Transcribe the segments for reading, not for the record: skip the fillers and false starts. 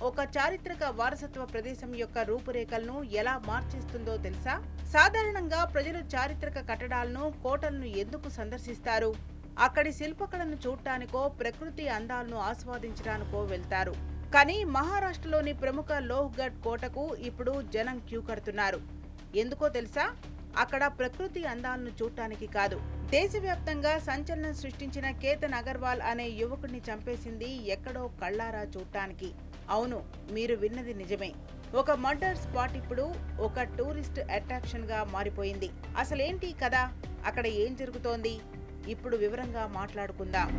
ఒక చారిత్రక వారసత్వ ప్రదేశం యొక్క రూపురేఖలను ఎలా మార్చేస్తుందో తెలుసా? సాధారణంగా ప్రజలు చారిత్రక కట్టడాలను, కోటలను ఎందుకు సందర్శిస్తారు? అక్కడి శిల్పకళను చూడటానికో, ప్రకృతి అందాలను ఆస్వాదించడానికో వెళ్తారు. కానీ మహారాష్ట్రలోని ప్రముఖ లోహ్గఢ్ కోటకు ఇప్పుడు జనం క్యూ కడుతున్నారు. ఎందుకో తెలుసా? అక్కడ ప్రకృతి అందాలను చూడటానికి కాదు, దేశవ్యాప్తంగా సంచలనం సృష్టించిన కేతన్ అగర్వాల్ అనే యువకుడిని చంపేసింది ఎక్కడో కళ్ళారా చూడటానికి. అవును, మీరు విన్నది నిజమే. ఒక మర్డర్ స్పాట్ ఇప్పుడు ఒక టూరిస్ట్ అట్రాక్షన్ గా మారిపోయింది. అసలేంటి కదా, అక్కడ ఏం జరుగుతోంది? ఇప్పుడు వివరంగా మాట్లాడుకుందాం.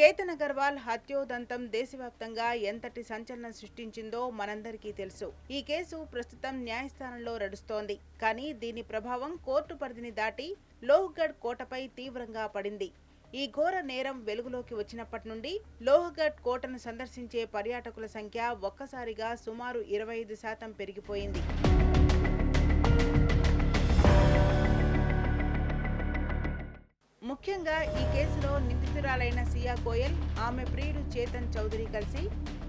కేతన్ అగర్వాల్ హత్యోదంతం దేశవ్యాప్తంగా ఎంతటి సంచలనం సృష్టించిందో మనందరికీ తెలుసు. ఈ కేసు ప్రస్తుతం న్యాయస్థానంలో నడుస్తోంది. కానీ దీని ప్రభావం కోర్టు పరిధిని దాటి లోహ్గఢ్ కోటపై తీవ్రంగా పడింది. ఈ ఘోర నేరం వెలుగులోకి వచ్చినప్పటి నుండి లోహ్గఢ్ కోటను సందర్శించే పర్యాటకుల సంఖ్య ఒక్కసారిగా సుమారు 25% పెరిగిపోయింది. ముఖ్యంగా ఈ కేసులో నిందితురాలైన సియా గోయల్, ఆమె ప్రియుడు చేతన్ చౌదరి కలిసి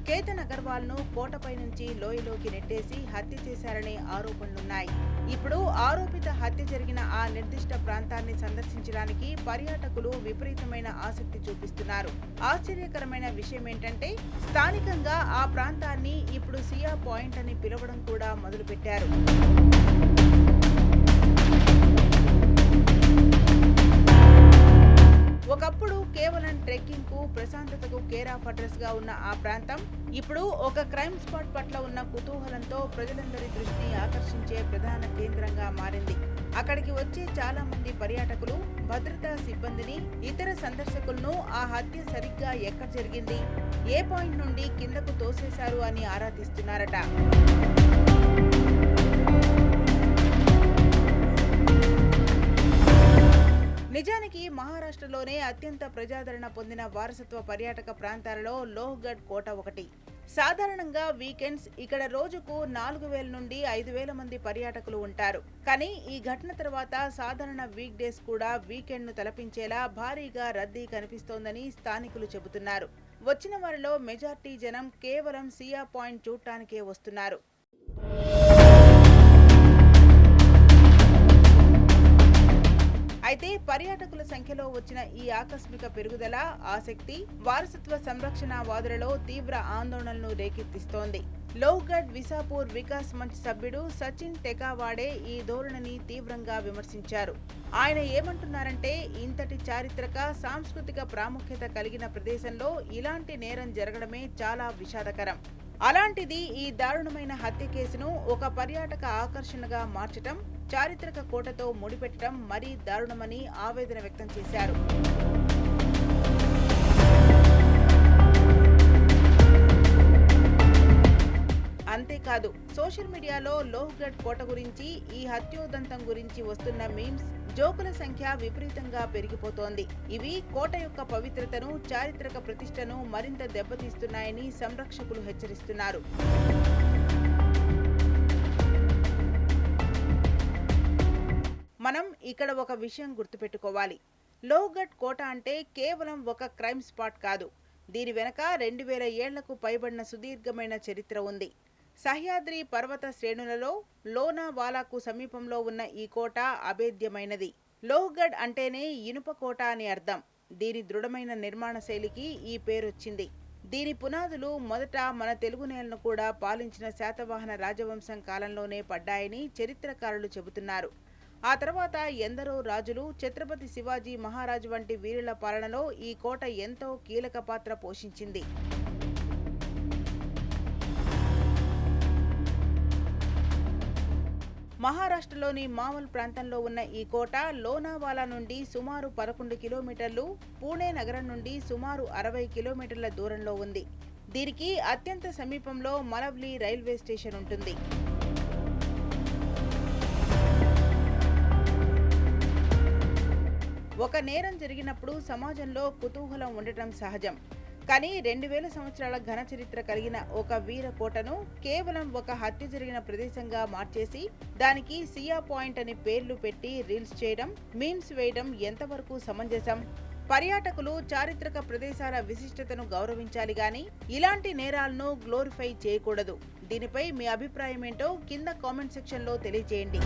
కేతన్ అగర్వాల్ ను కోటపై నుంచి లోయలోకి నెట్టేసి హత్య చేశారనే ఆరోపణలున్నాయి. ఇప్పుడు ఆరోపిత హత్య జరిగిన ఆ నిర్దిష్ట ప్రాంతాన్ని సందర్శించడానికి పర్యాటకులు విపరీతమైన ఆసక్తి చూపిస్తున్నారు. ఆశ్చర్యకరమైన విషయం ఏంటంటే, స్థానికంగా ఆ ప్రాంతాన్ని ఇప్పుడు సియా పాయింట్ అని పిలవడం కూడా మొదలుపెట్టారు. ఒకప్పుడు కేవలం ట్రెక్కింగ్ కు, ప్రశాంతతకు కేర్ ఆఫ్ అడ్రస్ గా ఉన్న ఆ ప్రాంతం ఇప్పుడు ఒక క్రైమ్ స్పాట్ పట్ల ఉన్న కుతూహలంతో ప్రజలందరి దృష్టిని ఆకర్షించే ప్రధాన కేంద్రంగా మారింది. అక్కడికి వచ్చే చాలా మంది పర్యాటకులు భద్రతా సిబ్బందిని, ఇతర సందర్శకులను ఆ హత్య సరిగ్గా ఎక్కడ జరిగింది, ఏ పాయింట్ నుండి కిందకు తోసేశారు అని ఆరా తీస్తున్నారట. నిజానికి మహారాష్ట్రలోనే అత్యంత ప్రజాదరణ పొందిన వారసత్వ పర్యాటక ప్రాంతాలలో లోహ్గఢ్ కోట ఒకటి. సాధారణంగా వీకెండ్స్ ఇక్కడ రోజుకు 4000 నుండి 5000 మంది పర్యాటకులు ఉంటారు. కానీ ఈ ఘటన తర్వాత సాధారణ వీక్ డేస్ కూడా వీకెండ్ ను తలపించేలా భారీగా రద్దీ కనిపిస్తోందని స్థానికులు చెబుతున్నారు. వచ్చిన వారిలో మెజార్టీ జనం కేవలం సియా పాయింట్ చూడటానికే వస్తున్నారు. అయితే పర్యాటకుల సంఖ్యలో వచ్చిన ఈ ఆకస్మిక పెరుగుదల, ఆసక్తి వారసత్వ సంరక్షణ వాదులలో తీవ్ర ఆందోళనలు రేకెత్తిస్తోంది. లోహ్గఢ్ విసాపూర్ వికాస్ మంచ్ సభ్యుడు సచిన్ టెకావాడే ఈ ధోరణిని తీవ్రంగా విమర్శించారు. ఆయన ఏమంటున్నారంటే, ఇంతటి చారిత్రక, సాంస్కృతిక ప్రాముఖ్యత కలిగిన ప్రదేశంలో ఇలాంటి నేరం జరగడమే చాలా విషాదకరం. అలాంటిది ఈ దారుణమైన హత్య కేసును ఒక పర్యాటక ఆకర్షణగా మార్చటం, చారిత్రక కోటతో ముడిపెట్టడం మరీ దారుణమని ఆవేదన వ్యక్తం చేశారు. అంతేకాదు, సోషల్ మీడియాలో లోహ్గఢ్ కోట గురించి, ఈ హత్యోదంతం గురించి వస్తున్న మీమ్స్, జోకుల సంఖ్య విపరీతంగా పెరిగిపోతోంది. ఇవి కోట యొక్క పవిత్రతను, చారిత్రక ప్రతిష్టను మరింత దెబ్బతీస్తున్నాయని సంరక్షకులు హెచ్చరిస్తున్నారు. మనం ఇక్కడ ఒక విషయం గుర్తుపెట్టుకోవాలి. లోహ్గఢ్ కోట అంటే కేవలం ఒక క్రైమ్ స్పాట్ కాదు. దీని వెనక 2000 ఏళ్లకు పైబడిన సుదీర్ఘమైన చరిత్ర ఉంది. సహ్యాద్రి పర్వత శ్రేణులలో లోనావాలాకు సమీపంలో ఉన్న ఈ కోట అభేద్యమైనది. లోహ్గఢ్ అంటేనే ఇనుప కోట అని అర్థం. దీని దృఢమైన నిర్మాణ శైలికి ఈ పేరొచ్చింది. దీని పునాదులు మొదట మన తెలుగు నేలను కూడా పాలించిన శాతవాహన రాజవంశం కాలంలోనే పడ్డాయని చరిత్రకారులు చెబుతున్నారు. ఆ తర్వాత ఎందరో రాజులు, ఛత్రపతి శివాజీ మహారాజు వంటి వీరుల పాలనలో ఈ కోట ఎంతో కీలక పాత్ర పోషించింది. మహారాష్ట్రలోని మావల్ ప్రాంతంలో ఉన్న ఈ కోట లోనావాలా నుండి సుమారు 11 కిలోమీటర్లు, పూణే నగరం నుండి సుమారు 60 కిలోమీటర్ల దూరంలో ఉంది. దీనికి అత్యంత సమీపంలో మలవ్లీ రైల్వే స్టేషన్ ఉంటుంది. ఒక నేరం జరిగినప్పుడు సమాజంలో కుతూహలం ఉండటం సహజం. కానీ 2000 సంవత్సరాల ఘన చరిత్ర కలిగిన ఒక వీర కోటను కేవలం ఒక హత్య జరిగిన ప్రదేశంగా మార్చేసి దానికి సియా పాయింట్ అని పేర్లు పెట్టి రీల్స్ చేయడం, మీమ్స్ వేయడం ఎంతవరకు సమంజసం? పర్యాటకులు చారిత్రక ప్రదేశాల విశిష్టతను గౌరవించాలి గాని ఇలాంటి నేరాలను గ్లోరిఫై చేయకూడదు. దీనిపై మీ అభిప్రాయం ఏంటో కింద కామెంట్ సెక్షన్ లో తెలియజేయండి.